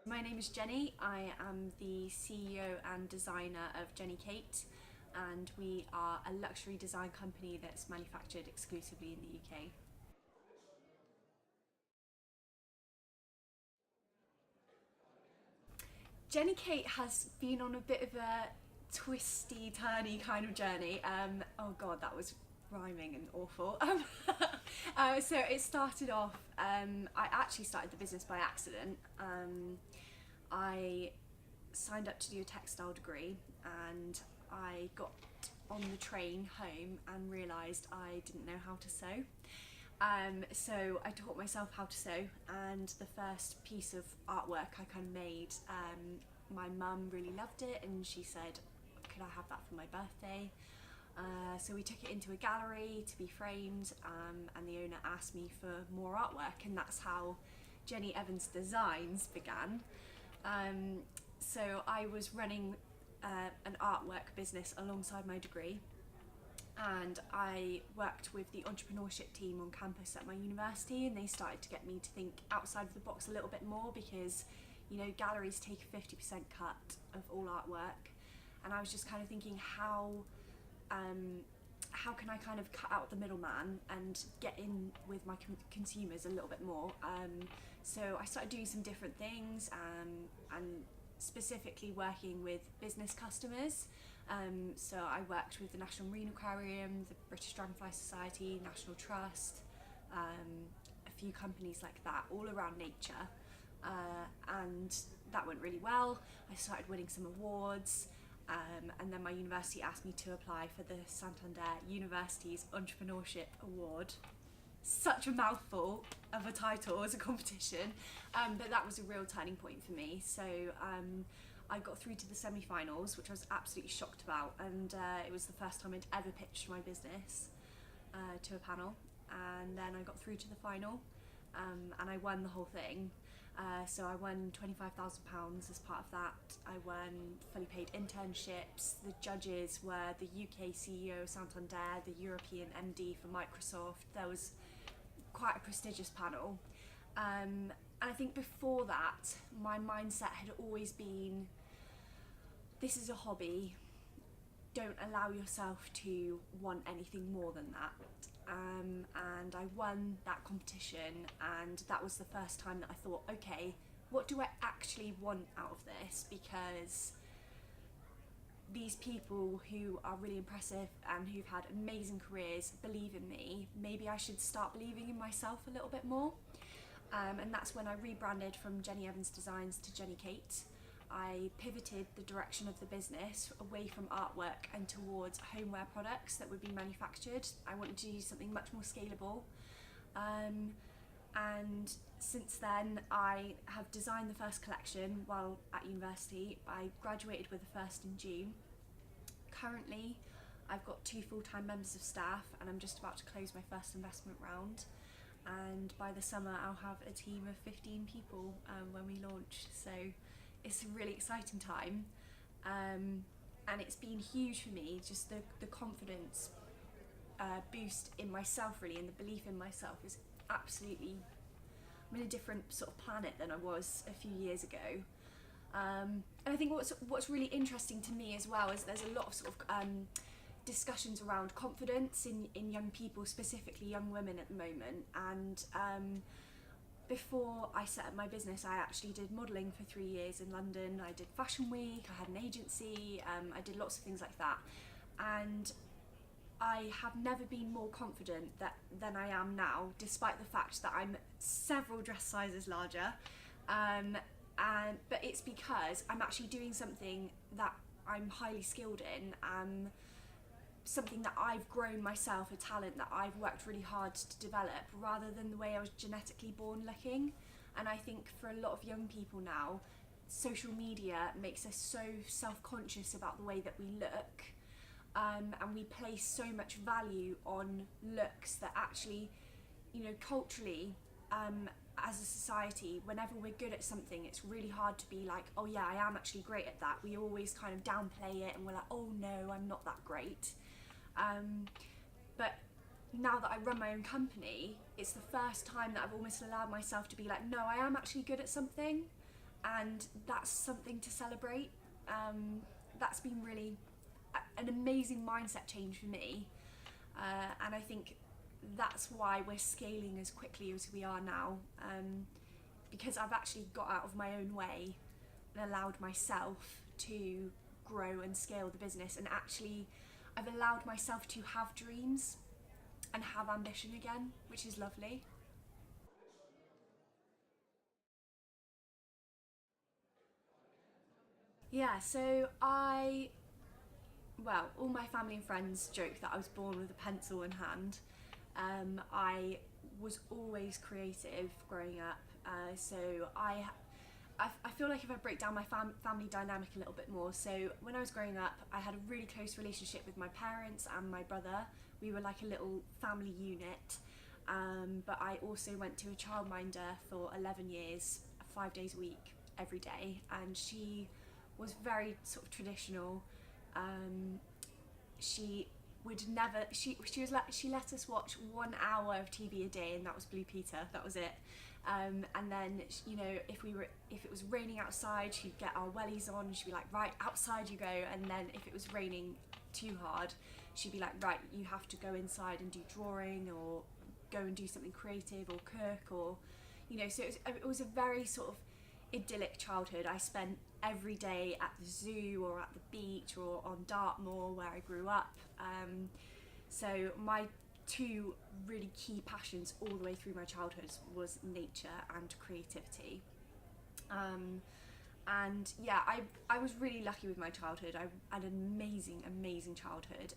My name is Jenny. I am the CEO and designer of Jenny Kate, and we are a luxury design company that's manufactured exclusively in the UK. Jenny Kate has been on a bit of a twisty, turny kind of journey. Oh god, that was rhyming and awful. So it started off. I actually started the business by accident. I signed up to do a textile degree, and I got on the train home and realised I didn't know how to sew. So I taught myself how to sew, and the first piece of artwork I kind of made, my mum really loved it, and she said, could I have that for my birthday? So we took it into a gallery to be framed, and the owner asked me for more artwork, and that's how Jenny Evans Designs began. So I was running an artwork business alongside my degree, and I worked with the entrepreneurship team on campus at my university, and they started to get me to think outside of the box a little bit more, because galleries take a 50% cut of all artwork, and I was just kind of thinking how can I kind of cut out the middleman and get in with my consumers a little bit more. So I started doing some different things, and specifically working with business customers. So I worked with the National Marine Aquarium, the British Dragonfly Society, National Trust, a few companies like that, all around nature. And that went really well. I started winning some awards, and then my university asked me to apply for the Santander University's Entrepreneurship Award. Such a mouthful of a title as a competition, but that was a real turning point for me. So I got through to the semi-finals, which I was absolutely shocked about, and it was the first time I'd ever pitched my business to a panel, and then I got through to the final, and I won the whole thing. So I won £25,000 as part of that. I won fully paid internships. The judges were the UK CEO of Santander, the European MD for Microsoft. There was quite a prestigious panel. And I think before that, my mindset had always been, this is a hobby. Don't allow yourself to want anything more than that. And I won that competition, and that was the first time that I thought, okay, what do I actually want out of this? Because these people who are really impressive and who've had amazing careers believe in me, maybe I should start believing in myself a little bit more. And that's when I rebranded from Jenny Evans Designs to Jenny Kate. I pivoted the direction of the business away from artwork and towards homeware products that would be manufactured. I wanted to do something much more scalable. And since then, I have designed the first collection while at university. I graduated with the first in June. Currently, I've got 2 full-time members of staff, and I'm just about to close my first investment round. And by the summer, I'll have a team of 15 people when we launch. So it's a really exciting time, and it's been huge for me, just the confidence boost in myself, really, and the belief in myself is absolutely, I'm in a different sort of planet than I was a few years ago. And I think what's really interesting to me as well is there's a lot of sort of discussions around confidence in young people, specifically young women at the moment. And before I set up my business, I actually did modelling for 3 years in London. I did Fashion Week, I had an agency, I did lots of things like that. And I have never been more confident than I am now, despite the fact that I'm several dress sizes larger. But it's because I'm actually doing something that I'm highly skilled in, something that I've grown myself, a talent that I've worked really hard to develop, rather than the way I was genetically born looking. And I think for a lot of young people now, social media makes us so self-conscious about the way that we look, and we place so much value on looks that actually, culturally, as a society, whenever we're good at something, it's really hard to be like, oh yeah, I am actually great at that. We always kind of downplay it, and we're like, oh no, I'm not that great. But now that I run my own company, it's the first time that I've almost allowed myself to be like, no, I am actually good at something. and that's something to celebrate. That's been really an amazing mindset change for me, and I think that's why we're scaling as quickly as we are now, because I've actually got out of my own way and allowed myself to grow and scale the business, and actually I've allowed myself to have dreams and have ambition again, which is lovely. Yeah, so well, all my family and friends joke that I was born with a pencil in hand. I was always creative growing up, so I feel like if I break down my family dynamic a little bit more, so when I was growing up, I had a really close relationship with my parents and my brother. We were like a little family unit, but I also went to a childminder for 11 years, 5 days a week, every day, and she was very sort of traditional. Um, she would never she was like she let us watch 1 hour of TV a day, and that was Blue Peter. That was it. And then if it was raining outside, she'd get our wellies on. She'd be like, right, outside you go. And then if it was raining too hard, she'd be like, right, you have to go inside and do drawing, or go and do something creative, or cook, or So it was a very sort of idyllic childhood. I spent every day at the zoo or at the beach or on Dartmoor, where I grew up. So my two really key passions all the way through my childhood was nature and creativity. And yeah, I was really lucky with my childhood. I had an amazing childhood.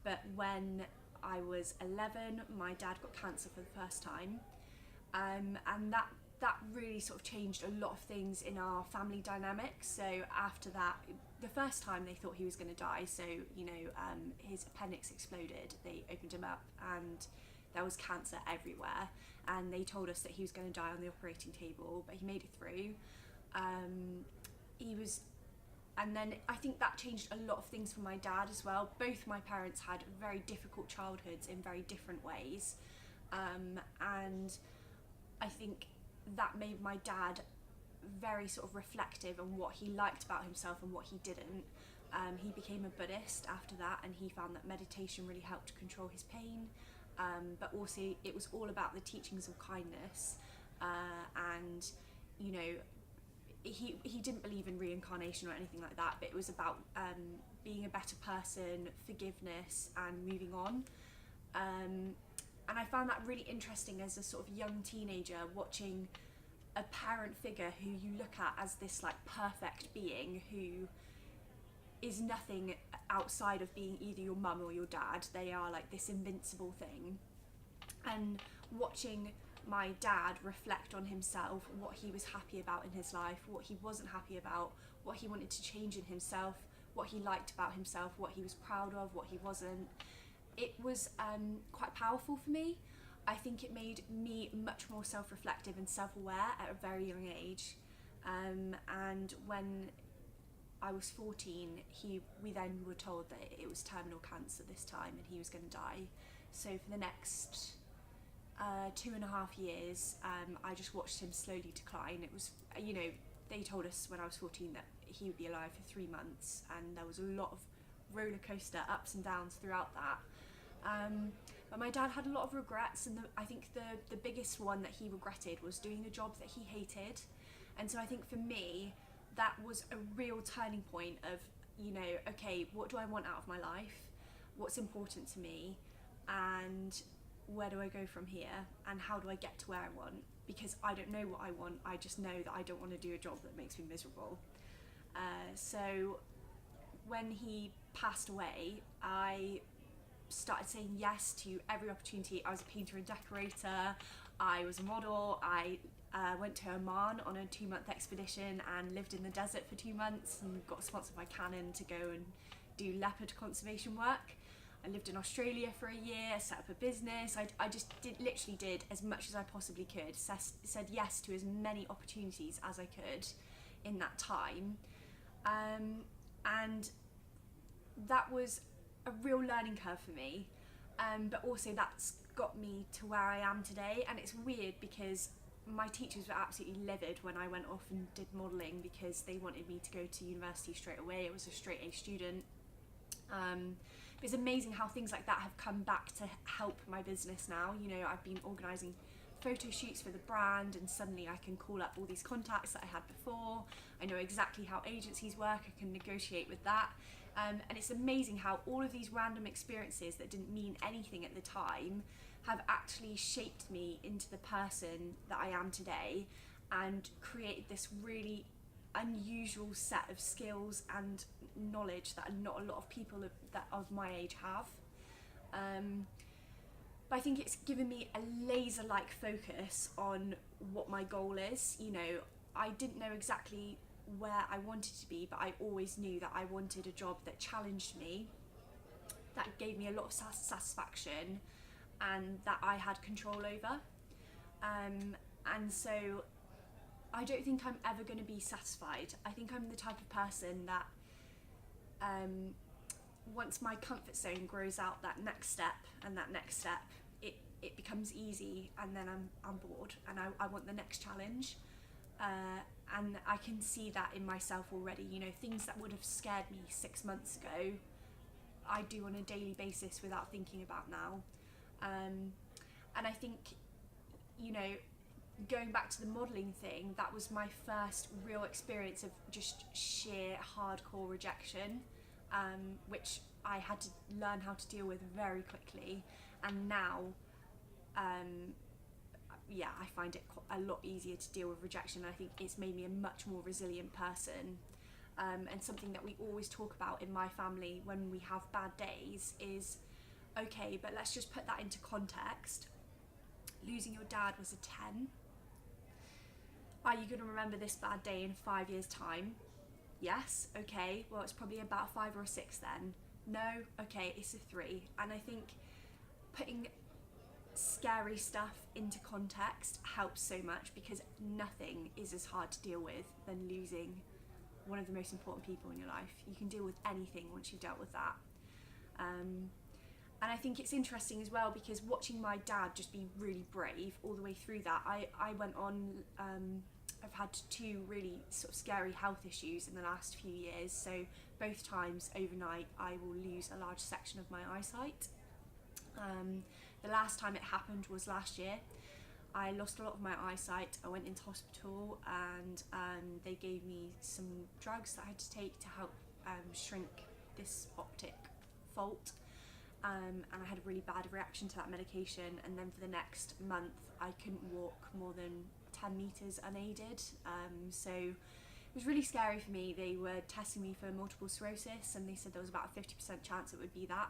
But when I was 11, my dad got cancer for the first time, and that really sort of changed a lot of things in our family dynamics. So after that, the first time they thought he was going to die, so his appendix exploded, they opened him up, and there was cancer everywhere, and they told us that he was going to die on the operating table, but he made it through. He was And then I think that changed a lot of things for my dad as well. Both my parents had very difficult childhoods in very different ways, and I think that made my dad very sort of reflective on what he liked about himself and what he didn't. He became a Buddhist after that, and he found that meditation really helped control his pain, but also it was all about the teachings of kindness, and he didn't believe in reincarnation or anything like that, but it was about being a better person, forgiveness, and moving on. And I found that really interesting as a sort of young teenager, watching a parent figure who you look at as this like perfect being who is nothing outside of being either your mum or your dad. They are like this invincible thing. And watching my dad reflect on himself, what he was happy about in his life, what he wasn't happy about, what he wanted to change in himself, what he liked about himself, what he was proud of, what he wasn't. It was quite powerful for me. I think it made me much more self-reflective and self-aware at a very young age. And when I was 14, we then were told that it was terminal cancer this time, and he was going to die. So for the next 2.5 years, I just watched him slowly decline. It was, they told us when I was 14 that he would be alive for 3 months, and there was a lot of roller coaster ups and downs throughout that. But my dad had a lot of regrets, and I think the biggest one that he regretted was doing a job that he hated. And so I think for me, that was a real turning point of, okay, what do I want out of my life? What's important to me? And where do I go from here? And how do I get to where I want? Because I don't know what I want. I just know that I don't want to do a job that makes me miserable. So when he passed away, I started saying yes to every opportunity. I was a painter and decorator. I was a model. I went to Oman on a 2-month expedition and lived in the desert for 2 months and got sponsored by Canon to go and do leopard conservation work. I lived in Australia for a year, set up a business. I just literally did as much as I possibly could, said yes to as many opportunities as I could in that time. And that was a real learning curve for me, but also that's got me to where I am today. And it's weird because my teachers were absolutely livid when I went off and did modelling, because they wanted me to go to university straight away. I was a straight A student. It's amazing how things like that have come back to help my business now. You know, I've been organising photo shoots for the brand, and suddenly I can call up all these contacts that I had before. I know exactly how agencies work. I can negotiate with that. And it's amazing how all of these random experiences that didn't mean anything at the time have actually shaped me into the person that I am today, and created this really unusual set of skills and knowledge that not a lot of people of my age have. But I think it's given me a laser-like focus on what my goal is. You know, I didn't know exactly where I wanted to be, but I always knew that I wanted a job that challenged me, that gave me a lot of satisfaction, and that I had control over. And so I don't think I'm ever going to be satisfied. I think I'm the type of person that once my comfort zone grows out that next step and that next step, it becomes easy, and then I'm bored, and I want the next challenge. And I can see that in myself already. You know, things that would have scared me 6 months ago, I do on a daily basis without thinking about now. And I think, you know, going back to the modelling thing, that was my first real experience of just sheer hardcore rejection, which I had to learn how to deal with very quickly. And now, I find it a lot easier to deal with rejection. I think it's made me a much more resilient person. And something that we always talk about in my family when we have bad days is, okay, but let's just put that into context. Losing your dad was a 10. Are you going to remember this bad day in 5 years' time? Yes. Okay, well, it's probably about a 5 or a 6 then. No. Okay, it's a 3. And I think putting scary stuff into context helps so much, because nothing is as hard to deal with than losing one of the most important people in your life. You can deal with anything once you've dealt with that. And I think it's interesting as well, because watching my dad just be really brave all the way through that, I went on, I've had 2 really sort of scary health issues in the last few years. So both times overnight I will lose a large section of my eyesight. The last time it happened was last year. I lost a lot of my eyesight. I went into hospital, and they gave me some drugs that I had to take to help shrink this optic fault. And I had a really bad reaction to that medication, and then for the next month I couldn't walk more than 10 metres unaided. So it was really scary for me. They were testing me for multiple sclerosis, and they said there was about a 50% chance it would be that.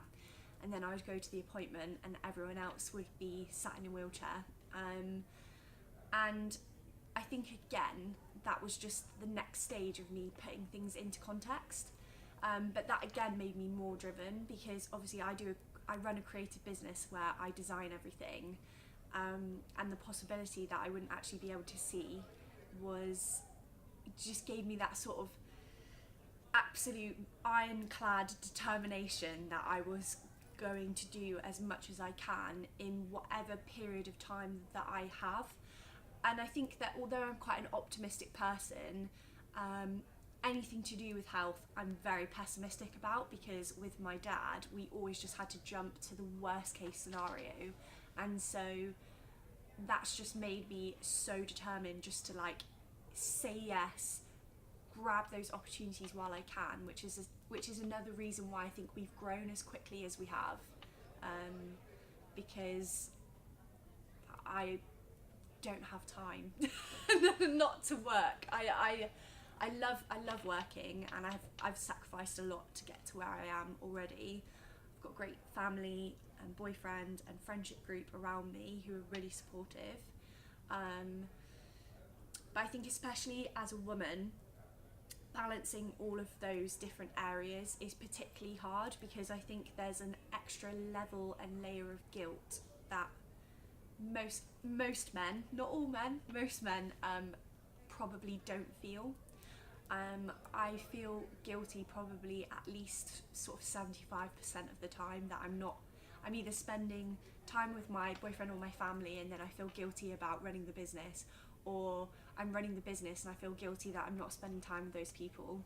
And then I would go to the appointment and everyone else would be sat in a wheelchair. And I think, again, that was just the next stage of me putting things into context. But that again made me more driven, because obviously I run a creative business where I design everything, and the possibility that I wouldn't actually be able to see just gave me that sort of absolute ironclad determination that I was going to do as much as I can in whatever period of time that I have. And I think that although I'm quite an optimistic person, anything to do with health I'm very pessimistic about, because with my dad we always just had to jump to the worst case scenario, and so that's just made me so determined just to say yes, grab those opportunities while I can, which is another reason why I think we've grown as quickly as we have, because I don't have time not to work. I love working, and I've sacrificed a lot to get to where I am already. I've got a great family and boyfriend and friendship group around me who are really supportive. But I think especially as a woman, balancing all of those different areas is particularly hard, because I think there's an extra level and layer of guilt that most men, not all men, most men probably don't feel. I feel guilty probably at least sort of 75% of the time that I'm either spending time with my boyfriend or my family and then I feel guilty about running the business, or I'm running the business and I feel guilty that I'm not spending time with those people.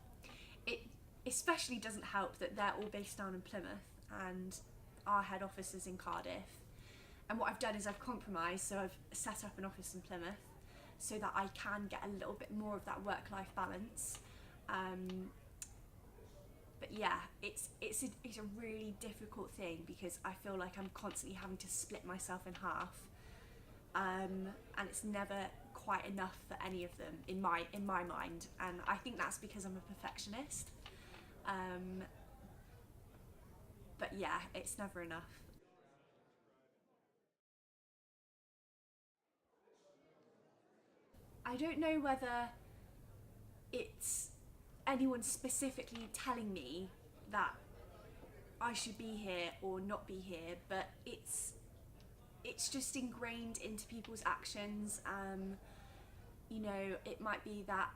It especially doesn't help that they're all based down in Plymouth and our head office is in Cardiff. And what I've done is I've compromised, so I've set up an office in Plymouth so that I can get a little bit more of that work-life balance. But yeah, it's a really difficult thing because I feel like I'm constantly having to split myself in half, and it's never quite enough for any of them in my mind. And I think that's because I'm a perfectionist. But yeah, it's never enough. I don't know whether it's anyone specifically telling me that I should be here or not be here, but it's just ingrained into people's actions. You know, it might be that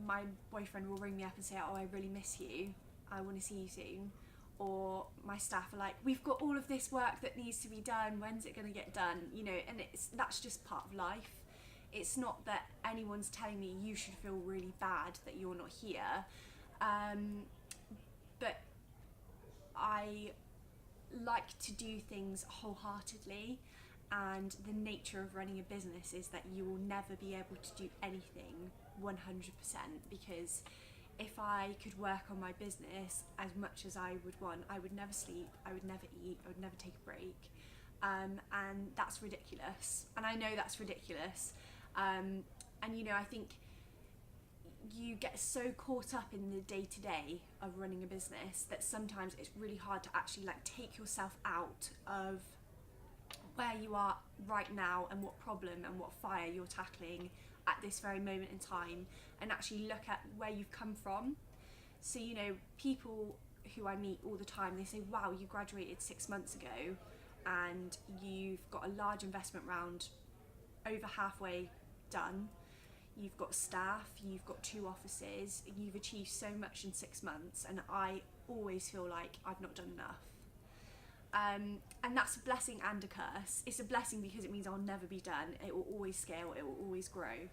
my boyfriend will ring me up and say, "Oh, I really miss you. I want to see you soon." Or my staff are like, "We've got all of this work that needs to be done. When's it going to get done?" You know, and that's just part of life. It's not that anyone's telling me you should feel really bad that you're not here. But I like to do things wholeheartedly, and the nature of running a business is that you will never be able to do anything 100%, because if I could work on my business as much as I would want, I would never sleep, I would never eat, I would never take a break. And that's ridiculous. And I know that's ridiculous. And you know, I think you get so caught up in the day-to-day of running a business that sometimes it's really hard to actually like take yourself out of where you are right now and what problem and what fire you're tackling at this very moment in time, and actually look at where you've come from. So, you know, people who I meet all the time, they say, "Wow, you graduated 6 months ago and you've got a large investment round over halfway done. You've got staff, you've got 2 offices, you've achieved so much in 6 months," and I always feel like I've not done enough. And that's a blessing and a curse. It's a blessing because it means I'll never be done. It will always scale, it will always grow.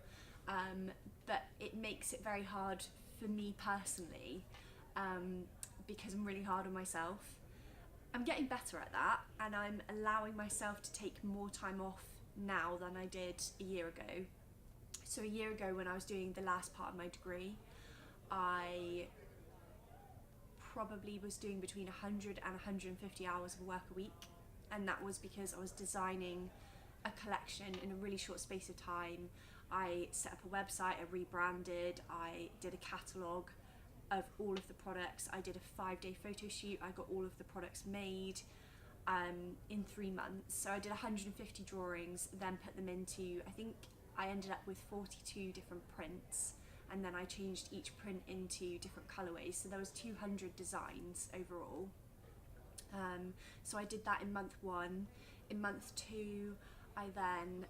But it makes it very hard for me personally, because I'm really hard on myself. I'm getting better at that, and I'm allowing myself to take more time off now than I did a year ago. So a year ago, when I was doing the last part of my degree, I probably was doing between 100 and 150 hours of work a week, and that was because I was designing a collection in a really short space of time. I set up a website, I rebranded, I did a catalogue of all of the products, I did a 5-day photo shoot, I got all of the products made in 3 months. So I did 150 drawings, then put them into, I think I ended up with 42 different prints, and then I changed each print into different colourways, so there was 200 designs overall. So I did that in month 1. In month 2, I then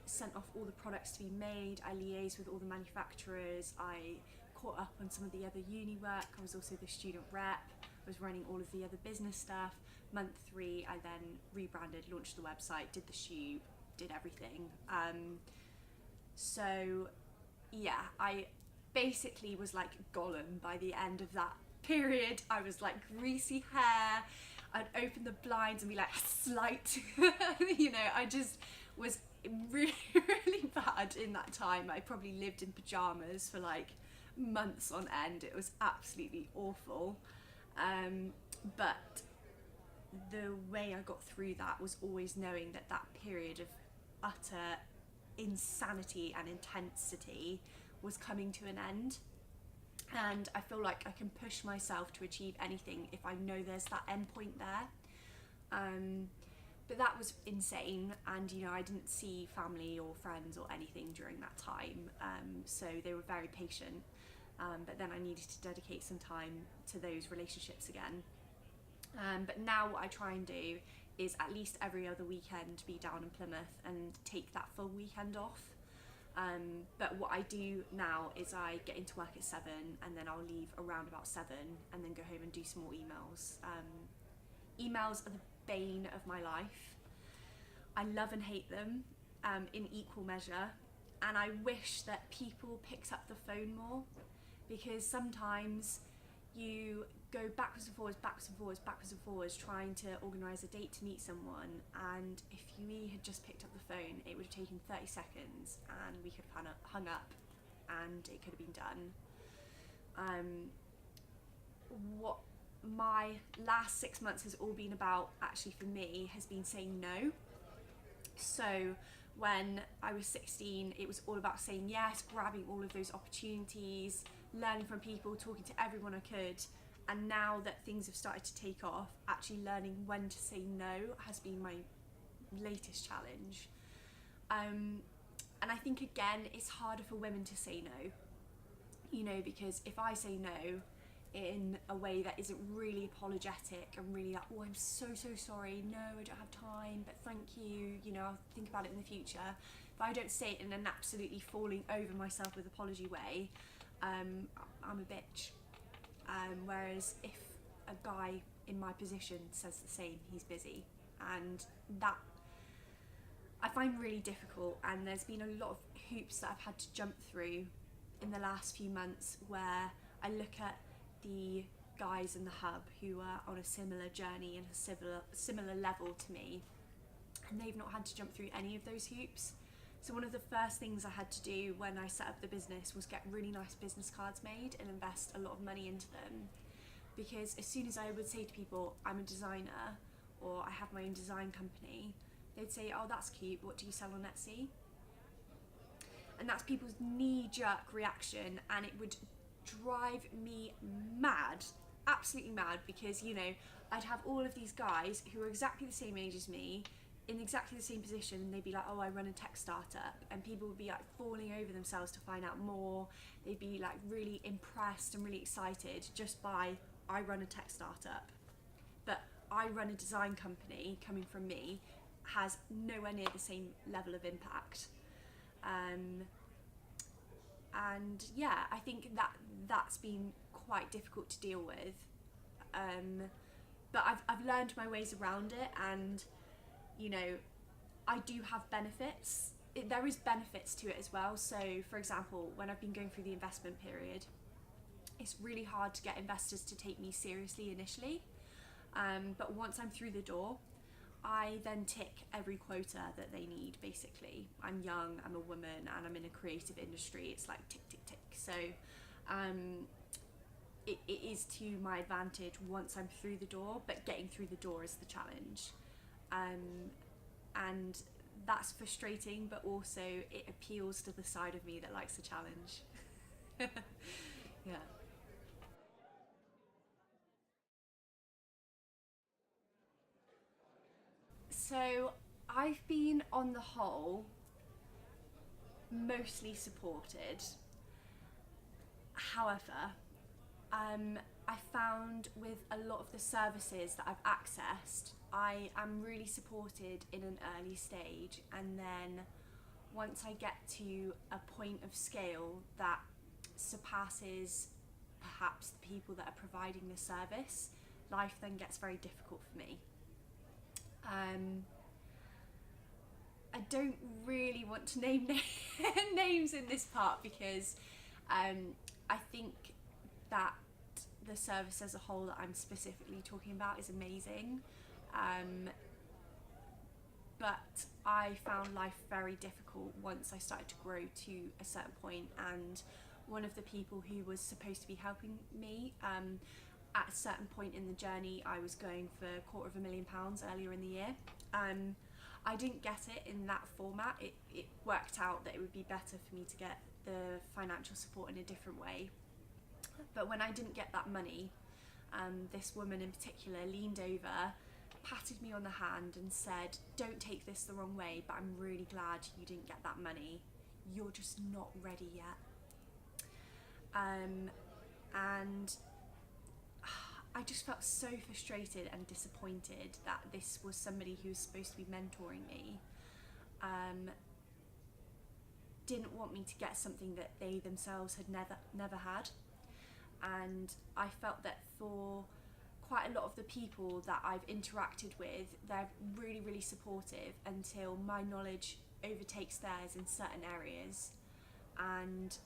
sent off all the products to be made, I liaised with all the manufacturers, I caught up on some of the other uni work, I was also the student rep, I was running all of the other business stuff. Month 3, I then rebranded, launched the website, did the shoot, did everything. So yeah, I basically was like Gollum by the end of that period. I was like greasy hair, I'd open the blinds and be like, "Slight." You know, I just was really, really bad in that time. I probably lived in pyjamas for like months on end. It was absolutely awful. But the way I got through that was always knowing that that period of utter insanity and intensity was coming to an end, and I feel like I can push myself to achieve anything if I know there's that end point there. But that was insane, and you know, I didn't see family or friends or anything during that time, so they were very patient, but then I needed to dedicate some time to those relationships again. But now what I try and do is at least every other weekend be down in Plymouth and take that full weekend off. But what I do now is I get into work at 7, and then I'll leave around about 7 and then go home and do some more emails. Emails are the bane of my life. I love and hate them in equal measure, and I wish that people picked up the phone more, because sometimes you go backwards and forwards, backwards and forwards, backwards and forwards, trying to organise a date to meet someone, and if you had just picked up the phone, it would have taken 30 seconds and we could have hung up and it could have been done. What my last 6 months has all been about, actually for me, has been saying no. So when I was 16, it was all about saying yes, grabbing all of those opportunities, learning from people, talking to everyone I could. And now that things have started to take off, actually learning when to say no has been my latest challenge. And I think, again, it's harder for women to say no, you know, because if I say no in a way that isn't really apologetic and really like, oh, I'm so sorry, no, I don't have time, but thank you, you know, I'll think about it in the future. If I don't say it in an absolutely falling over myself with apology way, I'm a bitch. Whereas if a guy in my position says the same, he's busy. And that I find really difficult, and there's been a lot of hoops that I've had to jump through in the last few months, where I look at the guys in the hub who are on a similar journey and a similar level to me, and they've not had to jump through any of those hoops. So one of the first things I had to do when I set up the business was get really nice business cards made and invest a lot of money into them, because as soon as I would say to people, I'm a designer or I have my own design company, they'd say, oh, that's cute, what do you sell on Etsy? And that's people's knee-jerk reaction, and it would drive me mad, absolutely mad, because, you know, I'd have all of these guys who are exactly the same age as me, in exactly the same position, and they'd be like, oh, I run a tech startup, and people would be like falling over themselves to find out more. They'd be like really impressed and really excited just by, I run a tech startup. But I run a design company, coming from me, has nowhere near the same level of impact. And yeah, I think that's been quite difficult to deal with. But I've learned my ways around it, and you know, I do have benefits. There is benefits to it as well. So for example, when I've been going through the investment period, it's really hard to get investors to take me seriously initially. But once I'm through the door, I then tick every quota that they need, basically. I'm young, I'm a woman, and I'm in a creative industry. It's like tick, tick, tick. So it is to my advantage once I'm through the door, but getting through the door is the challenge. And that's frustrating, but also it appeals to the side of me that likes the challenge. Yeah. So I've been, on the whole, mostly supported. However, I found with a lot of the services that I've accessed, I am really supported in an early stage, and then once I get to a point of scale that surpasses perhaps the people that are providing the service, life then gets very difficult for me. I don't really want to name names in this part, because I think that the service as a whole that I'm specifically talking about is amazing. But I found life very difficult once I started to grow to a certain point, and one of the people who was supposed to be helping me, at a certain point in the journey, I was going for £250,000 earlier in the year. I didn't get it in that format. It worked out that it would be better for me to get the financial support in a different way. But when I didn't get that money, this woman in particular leaned over, patted me on the hand and said, don't take this the wrong way, but I'm really glad you didn't get that money. You're just not ready yet. And I just felt so frustrated and disappointed that this was somebody who was supposed to be mentoring me, didn't want me to get something that they themselves had never had. And I felt that for quite a lot of the people that I've interacted with, they're really, really supportive until my knowledge overtakes theirs in certain areas, and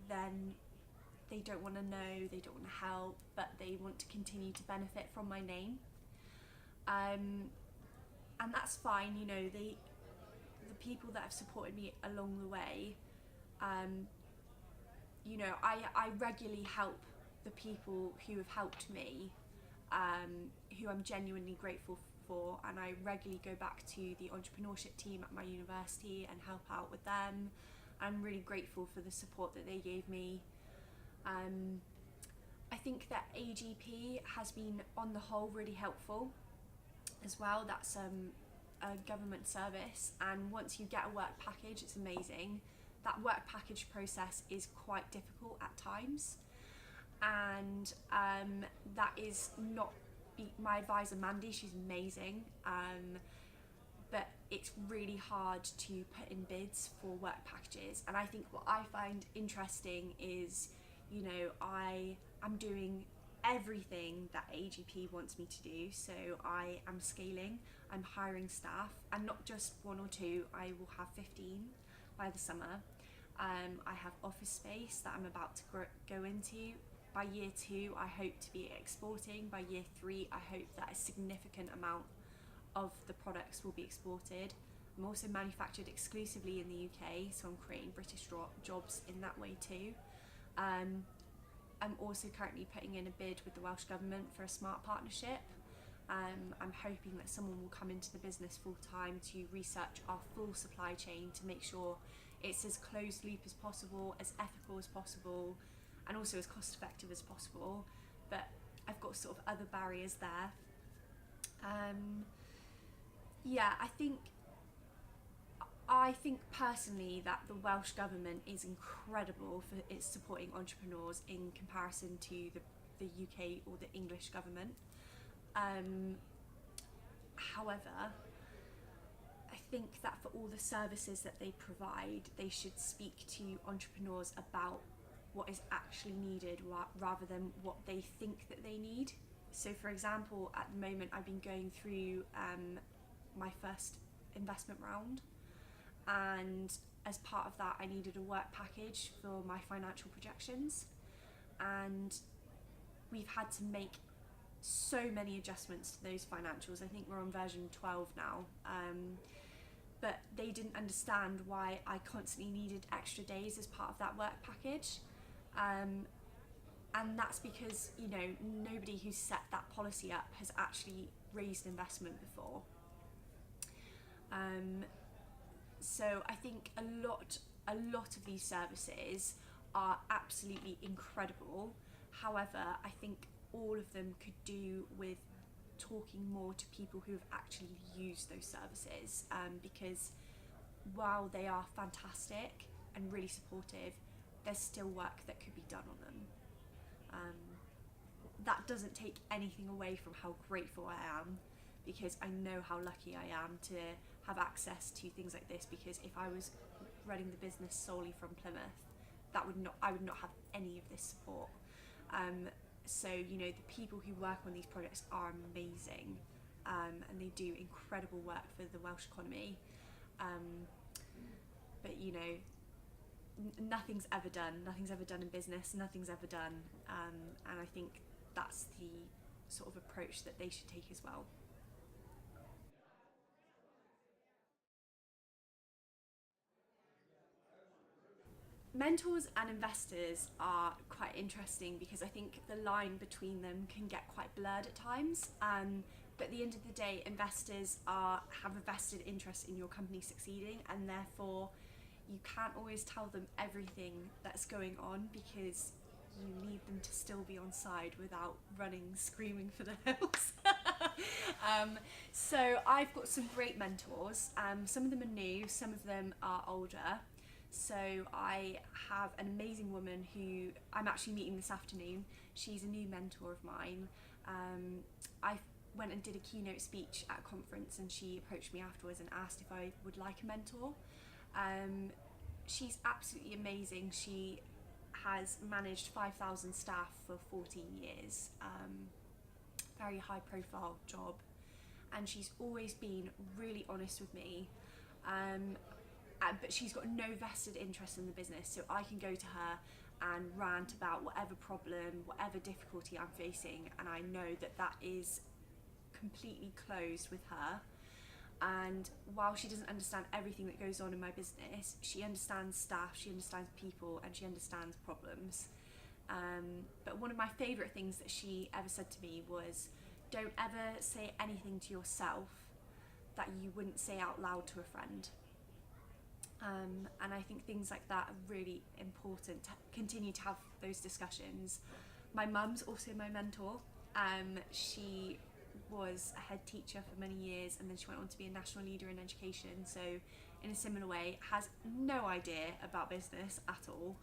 then they don't want to know, they don't want to help, but they want to continue to benefit from my name. And that's fine, you know, the people that have supported me along the way, you know, I regularly help the people who have helped me, who I'm genuinely grateful for, and I regularly go back to the entrepreneurship team at my university and help out with them. I'm really grateful for the support that they gave me. I think that AGP has been, on the whole, really helpful as well. That's a government service, and once you get a work package, it's amazing. That work package process is quite difficult at times, and that is not my advisor Mandy, she's amazing, but it's really hard to put in bids for work packages. And I think what I find interesting is, you know, I am doing everything that AGP wants me to do. So I am scaling, I'm hiring staff, and not just one or two, I will have 15 by the summer. I have office space that I'm about to go into. By year 2, I hope to be exporting. By year 3, I hope that a significant amount of the products will be exported. I'm also manufactured exclusively in the UK, so I'm creating British jobs in that way too. I'm also currently putting in a bid with the Welsh Government for a smart partnership. I'm hoping that someone will come into the business full time to research our full supply chain to make sure it's as closed loop as possible, as ethical as possible, and also as cost effective as possible. But I've got sort of other barriers there. Yeah, I think personally that the Welsh Government is incredible for its supporting entrepreneurs in comparison to the UK or the English government. However, I think that for all the services that they provide, they should speak to entrepreneurs about what is actually needed rather than what they think that they need. So for example, at the moment I've been going through my first investment round, and as part of that I needed a work package for my financial projections, and we've had to make so many adjustments to those financials. I think we're on version 12 now, but they didn't understand why I constantly needed extra days as part of that work package, and that's because, you know, nobody who's set that policy up has actually raised investment before. So I think a lot of these services are absolutely incredible. However, I think all of them could do with talking more to people who have actually used those services, because while they are fantastic and really supportive, there's still work that could be done on them. That doesn't take anything away from how grateful I am, because I know how lucky I am to have access to things like this, because if I was running the business solely from Plymouth, I would not have any of this support. So, you know, the people who work on these projects are amazing, and they do incredible work for the Welsh economy. But, you know, nothing's ever done in business, nothing's ever done, and I think that's the sort of approach that they should take as well. Mentors and investors are quite interesting because I think the line between them can get quite blurred at times. But at the end of the day, investors have a vested interest in your company succeeding, and therefore you can't always tell them everything that's going on, because you need them to still be on side without running screaming for the hills. So I've got some great mentors. Some of them are new, some of them are older. So I have an amazing woman who I'm actually meeting this afternoon. She's a new mentor of mine. I went and did a keynote speech at a conference, and she approached me afterwards and asked if I would like a mentor. She's absolutely amazing. She has managed 5,000 staff for 14 years. very high profile job, and she's always been really honest with me. But she's got no vested interest in the business, so I can go to her and rant about whatever problem, whatever difficulty I'm facing, and I know that that is completely closed with her. And while she doesn't understand everything that goes on in my business, she understands staff, she understands people, and she understands problems. But one of my favourite things that she ever said to me was, don't ever say anything to yourself that you wouldn't say out loud to a friend. And I think things like that are really important to continue to have those discussions. My mum's also my mentor. She was a head teacher for many years, and then she went on to be a national leader in education, so in a similar way has no idea about business at all,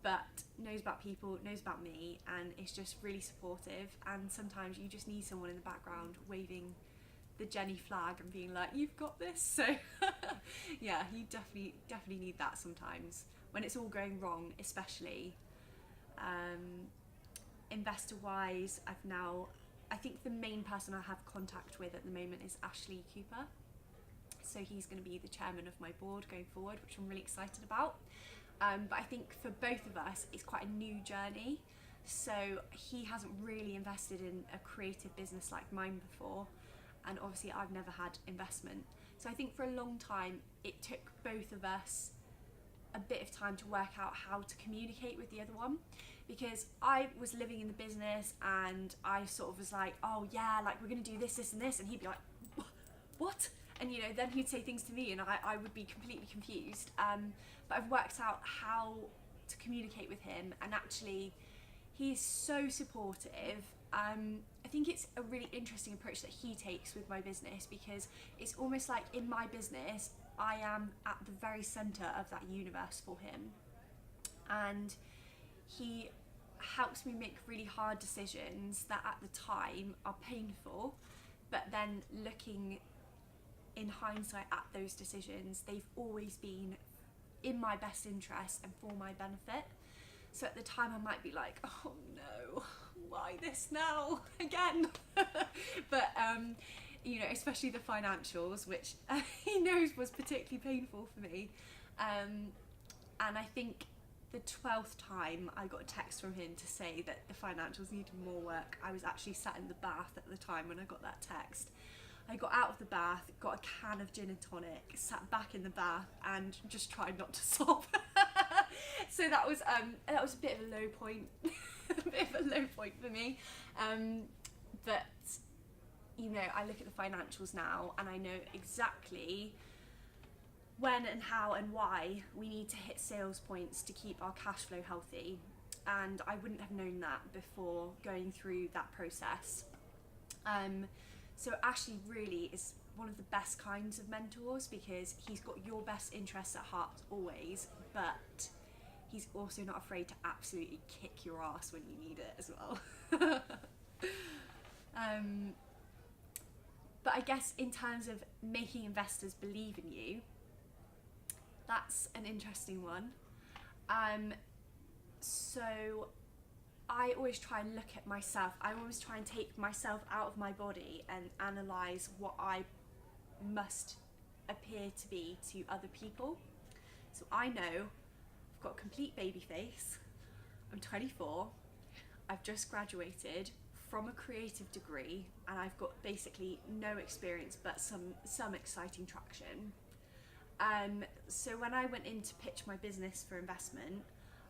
but knows about people, knows about me, and is just really supportive. And sometimes you just need someone in the background waving the Jenny flag and being like, you've got this. So yeah, you definitely need that sometimes when it's all going wrong, especially. Investor wise, I think the main person I have contact with at the moment is Ashley Cooper. So he's going to be the chairman of my board going forward, which I'm really excited about. But I think for both of us, it's quite a new journey. So he hasn't really invested in a creative business like mine before. And obviously I've never had investment. So I think for a long time, it took both of us a bit of time to work out how to communicate with the other one, because I was living in the business and I sort of was like, oh yeah, like we're gonna do this, this and this, and he'd be like, what? And you know, then he'd say things to me and I would be completely confused. But I've worked out how to communicate with him, and actually he's so supportive. I think it's a really interesting approach that he takes with my business, because it's almost like in my business I am at the very centre of that universe for him, and he helps me make really hard decisions that at the time are painful, but then looking in hindsight at those decisions, they've always been in my best interest and for my benefit. So at the time I might be like, oh no, why this now again? But you know, especially the financials, which he knows was particularly painful for me. And I think the 12th time I got a text from him to say that the financials needed more work, I was actually sat in the bath at the time when I got that text. I got out of the bath, got a can of gin and tonic, sat back in the bath and just tried not to sob. So that was a bit of a low point, a bit of a low point for me. But you know, I look at the financials now and I know exactly when and how and why we need to hit sales points to keep our cash flow healthy. And I wouldn't have known that before going through that process. So Ashley really is one of the best kinds of mentors, because he's got your best interests at heart always, but he's also not afraid to absolutely kick your ass when you need it as well. But I guess in terms of making investors believe in you, that's an interesting one. So I always try and look at myself. I always try and take myself out of my body and analyse what I must appear to be to other people. So I know I've got a complete baby face. I'm 24. I've just graduated from a creative degree, and I've got basically no experience but some exciting traction. So when I went in to pitch my business for investment,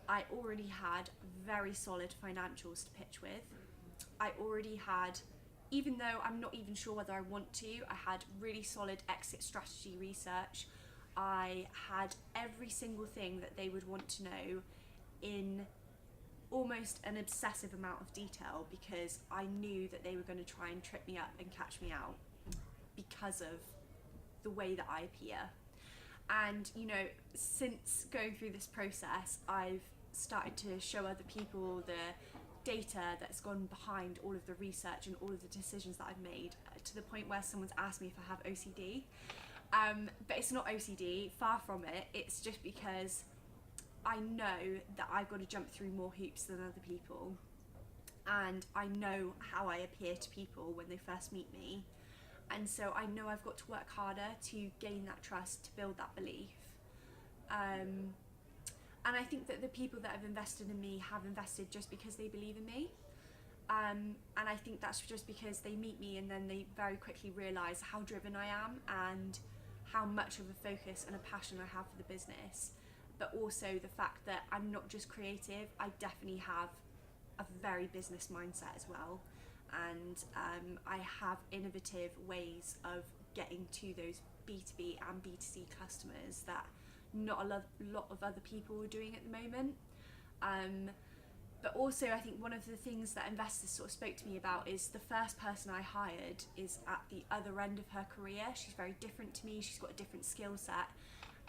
I already had very solid financials to pitch with. I already had, even though I'm not even sure whether I want to, I had really solid exit strategy research. I had every single thing that they would want to know in almost an obsessive amount of detail, because I knew that they were going to try and trip me up and catch me out because of the way that I appear. And you know, since going through this process, I've started to show other people the data that's gone behind all of the research and all of the decisions that I've made, to the point where someone's asked me if I have OCD. But it's not OCD, far from it. It's just because I know that I've got to jump through more hoops than other people. and I know how I appear to people when they first meet me, and so I know I've got to work harder to gain that trust, to build that belief. And I think that the people that have invested in me have invested just because they believe in me. And I think that's just because they meet me and then they very quickly realise how driven I am and how much of a focus and a passion I have for the business. But also the fact that I'm not just creative, I definitely have a very business mindset as well. And I have innovative ways of getting to those B2B and B2C customers that not a lot of other people are doing at the moment. But also I think one of the things that investors sort of spoke to me about is the first person I hired is at the other end of her career. She's very different to me, she's got a different skill set,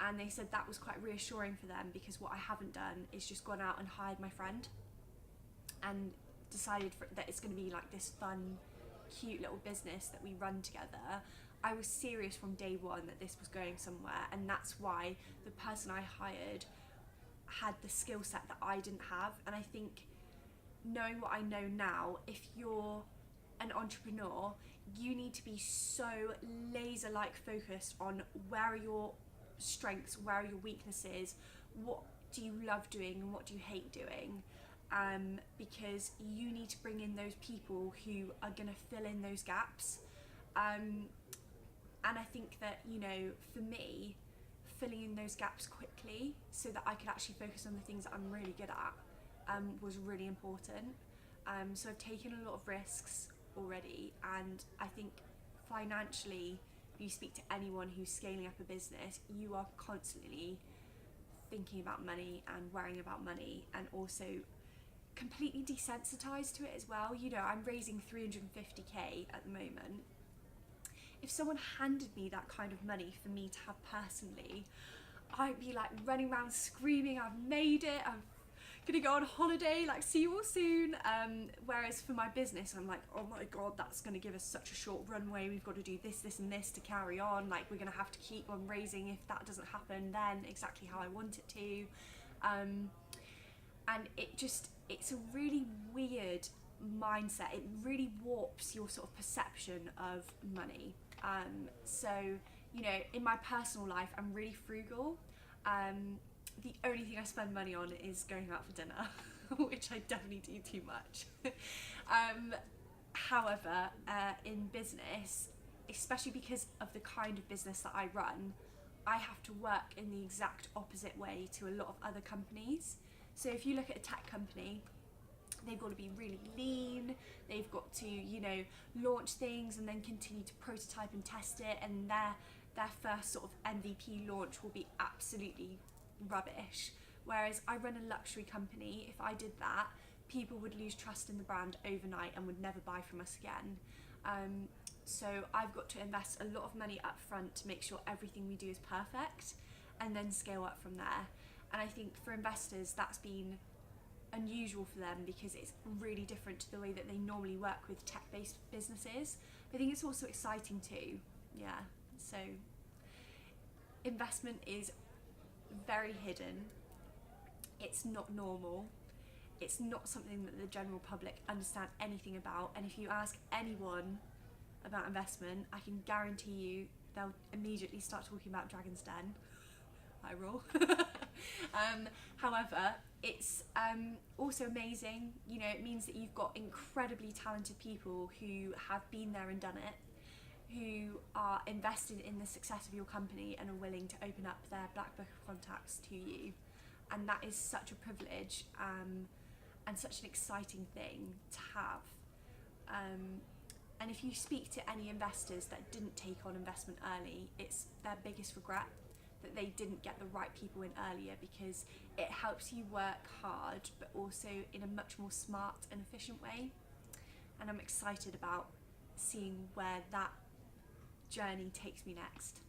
and they said that was quite reassuring for them, because what I haven't done is just gone out and hired my friend and decided that it's going to be like this fun, cute little business that we run together. I was serious from day one that this was going somewhere, and that's why the person I hired had the skill set that I didn't have. And I think, knowing what I know now, if you're an entrepreneur, you need to be so laser-like focused on where are your strengths, where are your weaknesses, what do you love doing and what do you hate doing, because you need to bring in those people who are going to fill in those gaps. And I think that, you know, for me, filling in those gaps quickly so that I could actually focus on the things that I'm really good at was really important. So I've taken a lot of risks already, and I think financially, if you speak to anyone who's scaling up a business, you are constantly thinking about money and worrying about money, and also completely desensitized to it as well. You know, I'm raising 350k at the moment. If someone handed me that kind of money for me to have personally, I'd be like running around screaming, I've made it, I'm gonna go on holiday, like see you all soon. Whereas for my business, I'm like, oh my god, that's gonna give us such a short runway, we've got to do this, this and this to carry on, like we're gonna have to keep on raising if that doesn't happen then exactly how I want it to. And it's a really weird mindset. It really warps your sort of perception of money. So, you know, in my personal life, I'm really frugal. The only thing I spend money on is going out for dinner, which I definitely do too much. However, in business, especially because of the kind of business that I run, I have to work in the exact opposite way to a lot of other companies. So if you look at a tech company, they've got to be really lean, they've got to, you know, launch things and then continue to prototype and test it, and their first sort of MVP launch will be absolutely rubbish. Whereas I run a luxury company, if I did that, people would lose trust in the brand overnight and would never buy from us again. So I've got to invest a lot of money up front to make sure everything we do is perfect, and then scale up from there. And I think for investors, that's been unusual for them because it's really different to the way that they normally work with tech-based businesses. But I think it's also exciting too. Yeah, so investment is very hidden. It's not normal. It's not something that the general public understand anything about. And if you ask anyone about investment, I can guarantee you they'll immediately start talking about Dragon's Den. I roll. However, it's also amazing. You know, it means that you've got incredibly talented people who have been there and done it, who are invested in the success of your company and are willing to open up their black book of contacts to you. And that is such a privilege and such an exciting thing to have. And if you speak to any investors that didn't take on investment early, it's their biggest regret that they didn't get the right people in earlier, because it helps you work hard but also in a much more smart and efficient way. And I'm excited about seeing where that journey takes me next.